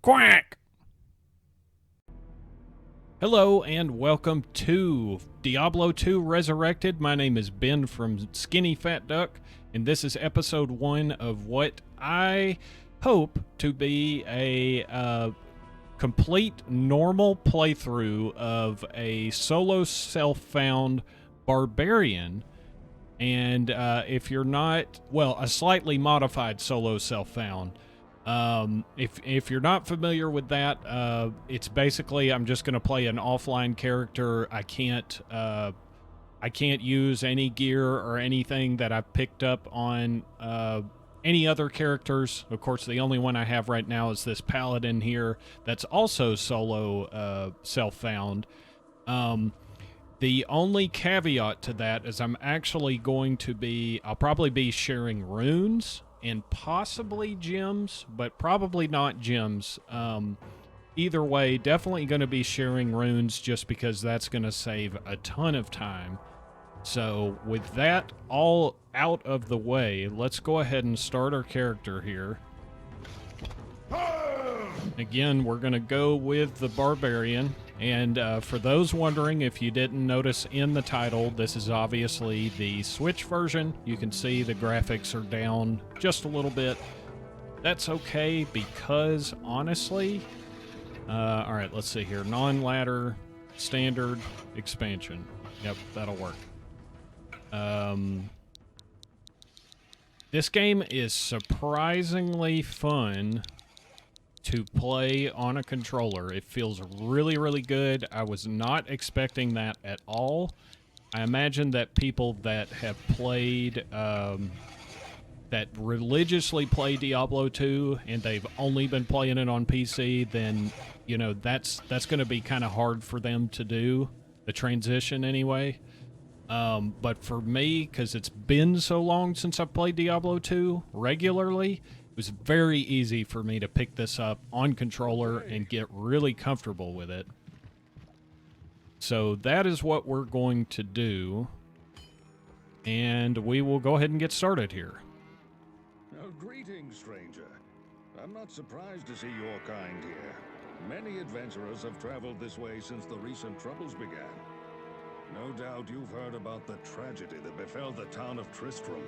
Quack! Hello and welcome to Diablo II Resurrected. My name is Ben from Skinny Fat Duck, and this is episode 1 of what I hope to be a complete normal playthrough of a solo self-found Barbarian. And if you're not, well, a slightly modified solo self-found. If you're not familiar with that, it's basically I'm just going to play an offline character. I can't use any gear or anything that I've picked up on any other characters. Of course, the only one I have right now is this paladin here that's also solo self-found. The only caveat to that is I'm actually going to be, I'll probably be sharing runes and possibly gems, but probably not gems. Either way, definitely going to be sharing runes just because that's going to save a ton of time. So with that all out of the way, let's go ahead and start our character here. Again, we're going to go with the Barbarian. And for those wondering, if you didn't notice in the title, this is obviously the Switch version. You can see the graphics are down just a little bit. That's okay because, honestly... all right, let's see here. Non-ladder, standard, expansion. Yep, that'll work. This game is surprisingly fun to play on a controller. It feels really, really good. I was not expecting that at all. I imagine that people that have played, that religiously play Diablo 2 and they've only been playing it on PC, then, you know, that's going to be kind of hard for them to do, the transition anyway. But for me, because it's been so long since I've played Diablo 2 regularly, it was very easy for me to pick this up on controller and get really comfortable with it. So that is what we're going to do. And we will go ahead and get started here. Greetings, stranger. I'm not surprised to see your kind here. Many adventurers have traveled this way since the recent troubles began. No doubt you've heard about the tragedy that befell the town of Tristram.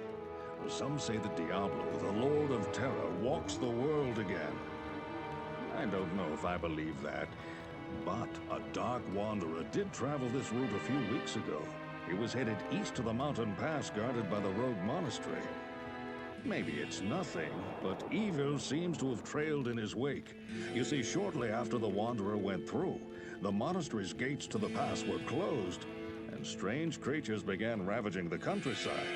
Some say that Diablo, the Lord of Terror, walks the world again. I don't know if I believe that, but a dark wanderer did travel this route a few weeks ago. He was headed east to the mountain pass guarded by the rogue monastery. Maybe it's nothing, but evil seems to have trailed in his wake. You see, shortly after the wanderer went through, the monastery's gates to the pass were closed, and strange creatures began ravaging the countryside.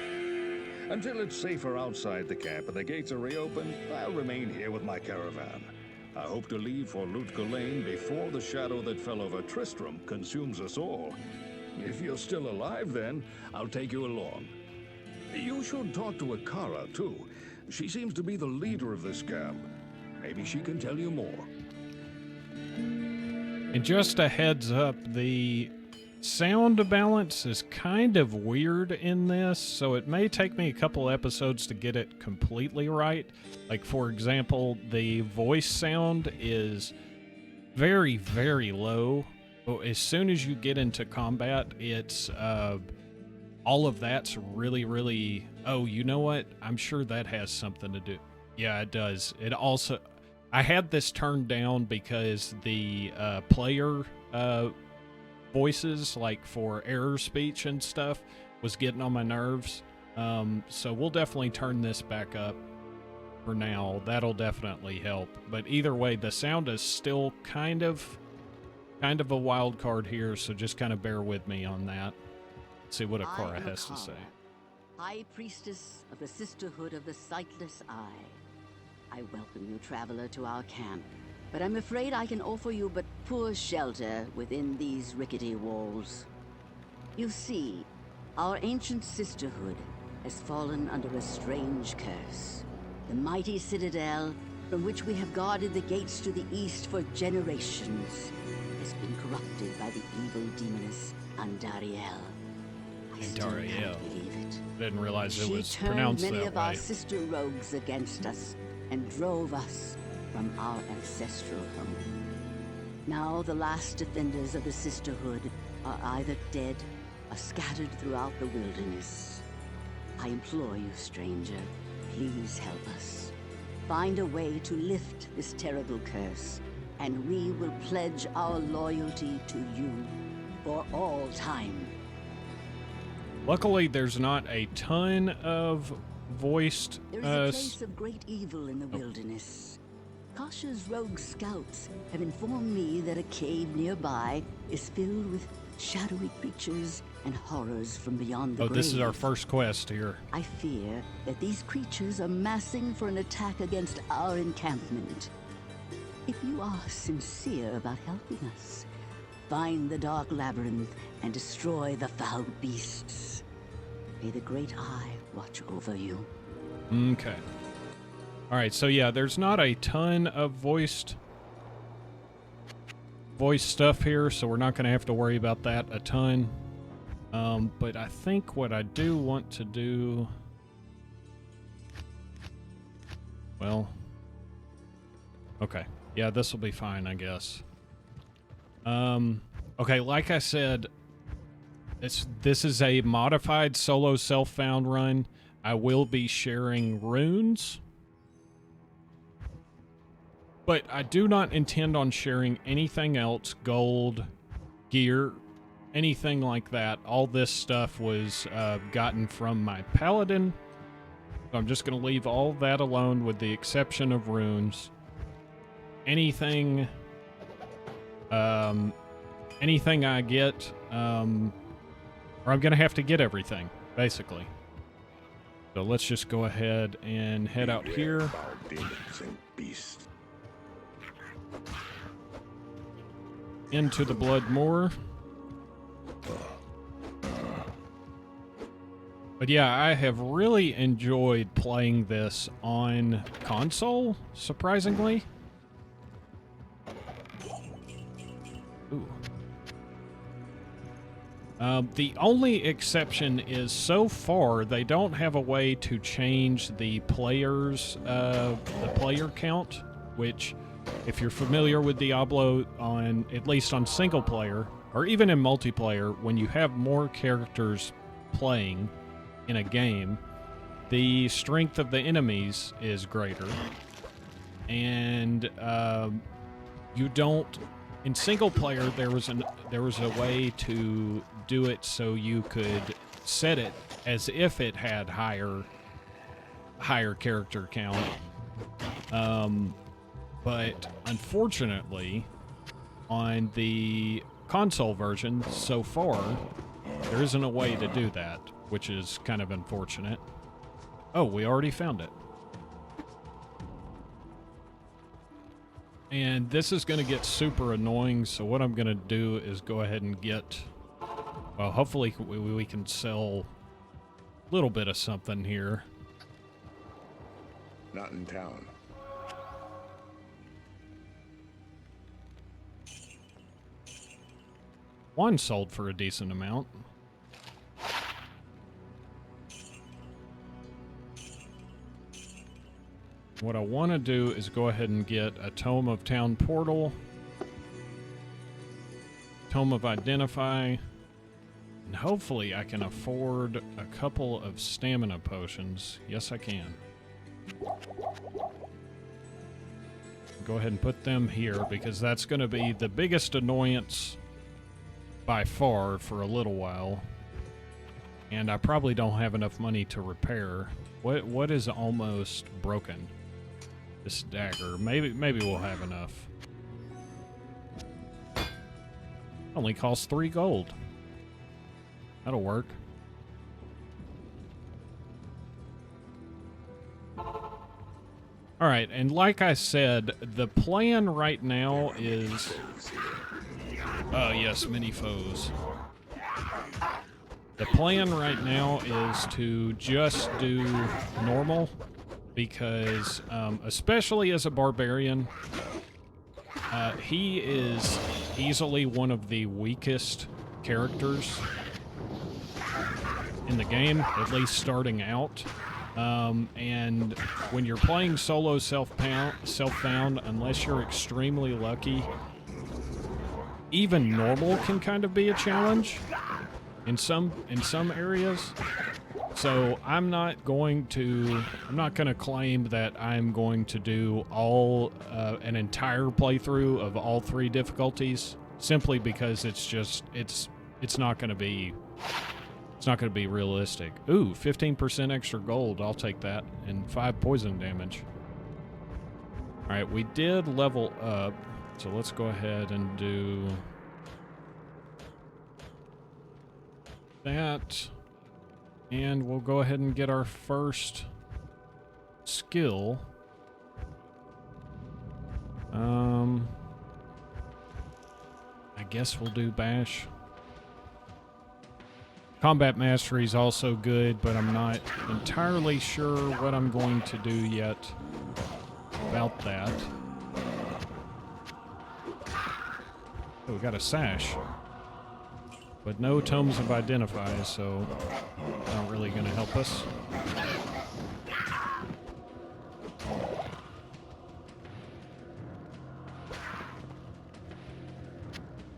Until it's safer outside the camp and the gates are reopened, I'll remain here with my caravan. I hope to leave for Lane before the shadow that fell over Tristram consumes us all. If you're still alive then, I'll take you along. You should talk to Akara, too. She seems to be the leader of this camp. Maybe she can tell you more. And just a heads up, the sound balance is kind of weird in this, so it may take me a couple episodes to get it completely right. Like, for example, the voice sound is very, very low. But as soon as you get into combat, it's... all of that's really, really... Oh, you know what? I'm sure that has something to do. Yeah, it does. It also... I had this turned down because the player voices, like for error speech and stuff, was getting on my nerves. So we'll definitely turn this back up for now. That'll definitely help. But either way, the sound is still kind of a wild card here, so just kind of bear with me on that. See what Akara has to say. High Priestess of the Sisterhood of the Sightless Eye. I welcome you, traveler, to our camp, but I'm afraid I can offer you but poor shelter within these rickety walls. You see, our ancient sisterhood has fallen under a strange curse. The mighty citadel, from which we have guarded the gates to the east for generations, has been corrupted by the evil demoness Mount Arreat. I still can't believe it. Didn't realize it was She pronounced turned many that of way. our sister rogues against us and drove us, from our ancestral home. Now the last defenders of the Sisterhood are either dead or scattered throughout the wilderness. I implore you, stranger, please help us. Find a way to lift this terrible curse, and we will pledge our loyalty to you for all time. Luckily, there's not a ton of voiced... There is a place of great evil in the wilderness. Kasha's rogue scouts have informed me that a cave nearby is filled with shadowy creatures and horrors from beyond the grave. This is our first quest here. I fear that these creatures are massing for an attack against our encampment. If you are sincere about helping us, find the Dark Labyrinth and destroy the foul beasts. May the Great Eye watch over you. Okay. Alright, so yeah, there's not a ton of voiced stuff here, so we're not going to have to worry about that a ton. But I think what I do want to do... Well... Okay. Yeah, this will be fine, I guess. Okay, like I said, this is a modified solo self-found run. I will be sharing runes. But I do not intend on sharing anything else, gold, gear, anything like that. All this stuff was gotten from my paladin. So I'm just going to leave all that alone with the exception of runes. Anything I get, or I'm going to have to get everything, basically. So let's just go ahead and head out here. Into the Blood Moor. But yeah, I have really enjoyed playing this on console, surprisingly. Ooh. The only exception is so far they don't have a way to change the player count, which, if you're familiar with Diablo, on at least on single player or even in multiplayer, when you have more characters playing in a game, the strength of the enemies is greater, and you don't. In single player, there was a way to do it so you could set it as if it had higher character count. But unfortunately, on the console version so far, there isn't a way to do that, which is kind of unfortunate. Oh, we already found it. And this is going to get super annoying, so what I'm going to do is go ahead and get... Well, hopefully we can sell a little bit of something here. Not in town. One sold for a decent amount. What I want to do is go ahead and get a Tome of Town Portal, Tome of Identify, and hopefully I can afford a couple of stamina potions. Yes, I can. Go ahead and put them here because that's going to be the biggest annoyance by far for a little while. And I probably don't have enough money to repair. What is almost broken? This dagger. Maybe we'll have enough. Only costs 3 gold. That'll work. Alright, and like I said, the plan right now is... Oh yes, many foes. The plan right now is to just do normal, because especially as a barbarian, he is easily one of the weakest characters in the game, at least starting out. And when you're playing solo self-found, unless you're extremely lucky, even normal can kind of be a challenge in some areas. So I'm not gonna claim that I'm going to do an entire playthrough of all 3 difficulties, simply because it's not gonna be realistic. Ooh, 15% extra gold, I'll take that, and 5 poison damage. All right, we did level up, so let's go ahead and do that. And we'll go ahead and get our first skill. I guess we'll do Bash. Combat Mastery is also good, but I'm not entirely sure what I'm going to do yet about that. Oh, we got a sash. But no Tomes of Identify, so not really going to help us.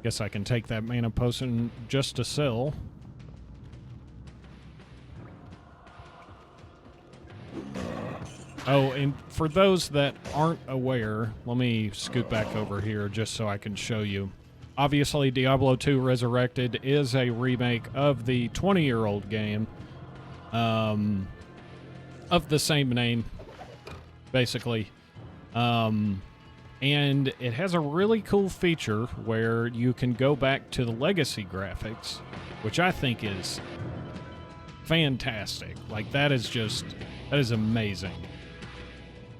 Guess I can take that mana potion just to sell. Oh, and for those that aren't aware, let me scoot back over here just so I can show you. Obviously, Diablo II Resurrected is a remake of the 20-year-old game of the same name, basically. And it has a really cool feature where you can go back to the legacy graphics, which I think is fantastic. Like, that is amazing.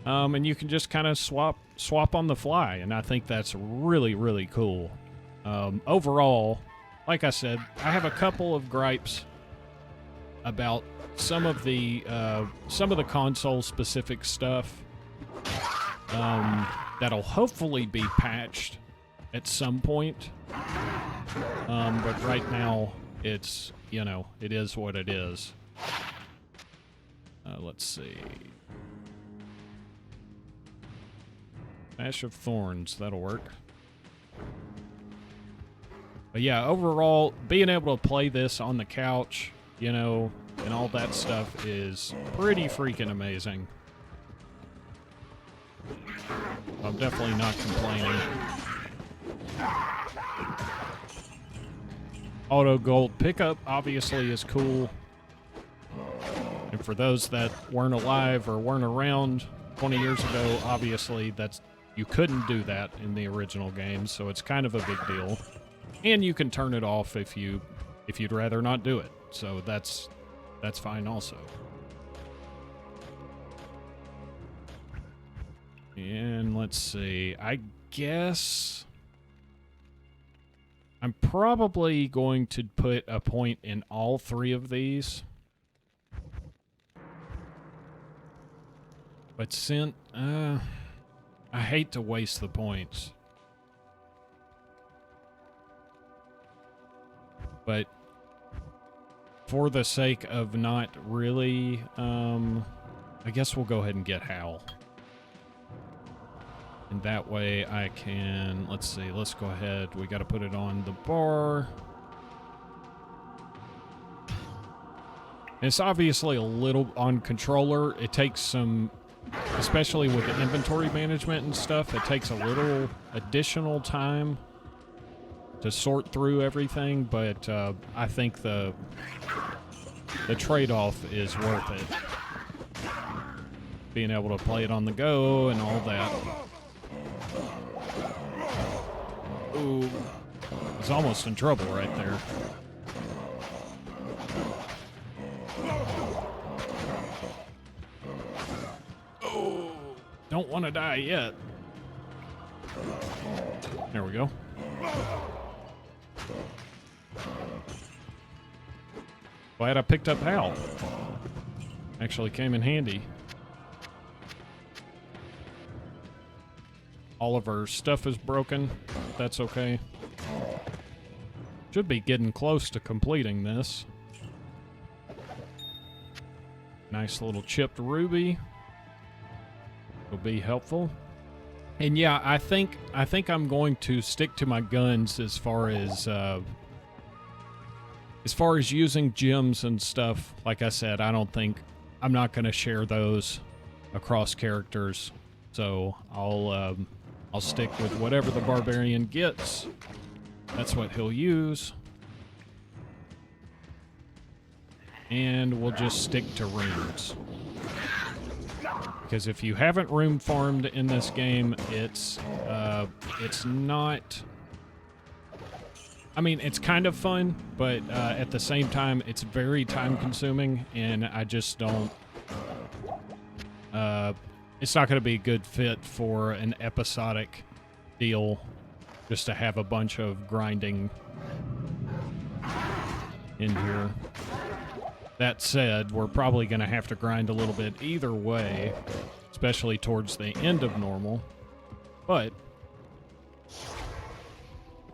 And you can just kind of swap on the fly, and I think that's really, really cool. Overall, like I said, I have a couple of gripes about some of the console-specific stuff that'll hopefully be patched at some point. But right now, it is what it is. Let's see. Ash of Thorns, that'll work. But yeah, overall, being able to play this on the couch, and all that stuff is pretty freaking amazing. I'm definitely not complaining. Auto gold pickup obviously is cool. And for those that weren't alive or weren't around 20 years ago, obviously you couldn't do that in the original game, so it's kind of a big deal. And you can turn it off if you'd rather not do it. So that's fine also. And let's see. I guess I'm probably going to put a point in all 3 of these. But I hate to waste the points. But for the sake of not really, I guess we'll go ahead and get Howl. And that way I can, let's see, let's go ahead. We got to put it on the bar. And it's obviously a little on controller. It takes some, especially with the inventory management and stuff, it takes a little additional time to sort through everything, but I think the trade-off is worth it. Being able to play it on the go and all that. Ooh, he's almost in trouble right there. Oh, don't want to die yet. There we go. Glad I picked up Hal. Actually came in handy. All of our stuff is broken. That's okay. Should be getting close to completing this. Nice little chipped ruby. Will be helpful. And yeah, I think I'm going to stick to my guns as far as using gems and stuff. Like I said, I'm not going to share those across characters. So I'll stick with whatever the barbarian gets. That's what he'll use. And we'll just stick to runes. Because if you haven't rune farmed in this game, it's not... I mean, it's kind of fun, but at the same time, it's very time-consuming, and I just don't... it's not going to be a good fit for an episodic deal, just to have a bunch of grinding in here. That said, we're probably going to have to grind a little bit either way, especially towards the end of normal. But...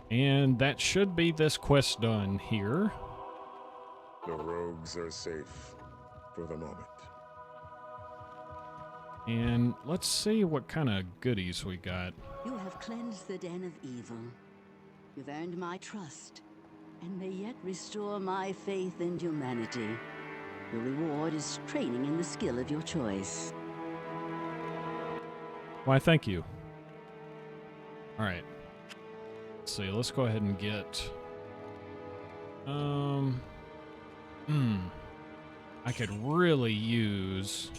and that should be this quest done here. The rogues are safe for the moment. And let's see what kind of goodies we got. You have cleansed the den of evil. You've earned my trust, and may yet restore my faith in humanity. Your reward is training in the skill of your choice. Why, thank you. All right. Let's see. Let's go ahead and get... I could really use...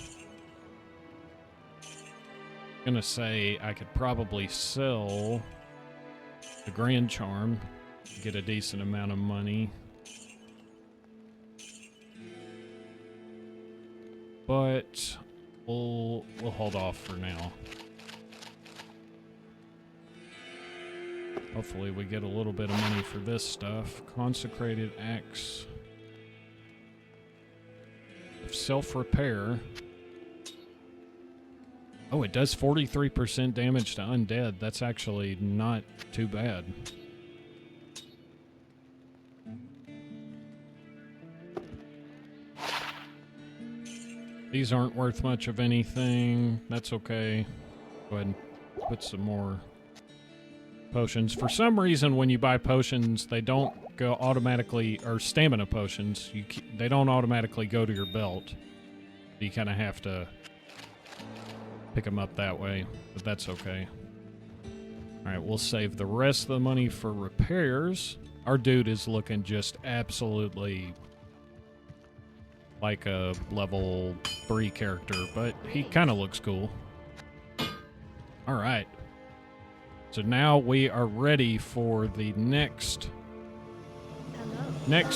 I'm gonna say I could probably sell the Grand Charm, get a decent amount of money. But we'll hold off for now. Hopefully we get a little bit of money for this stuff. Consecrated Axe of Self-Repair. Oh, it does 43% damage to undead. That's actually not too bad. These aren't worth much of anything. That's okay. Go ahead and put some more potions. For some reason, when you buy potions, they don't go automatically, or stamina potions, they don't automatically go to your belt. You kind of have to pick them up that way, but that's okay. All right, we'll save the rest of the money for repairs. Our dude is looking just absolutely like a level 3 character, but he kind of looks cool. All right. So now we are ready for the next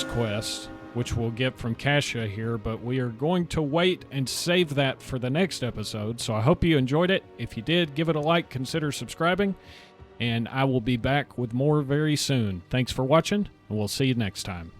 quest, which we'll get from Kasha here, but we are going to wait and save that for the next episode. So I hope you enjoyed it. If you did, give it a like, consider subscribing, and I will be back with more very soon. Thanks for watching, and we'll see you next time.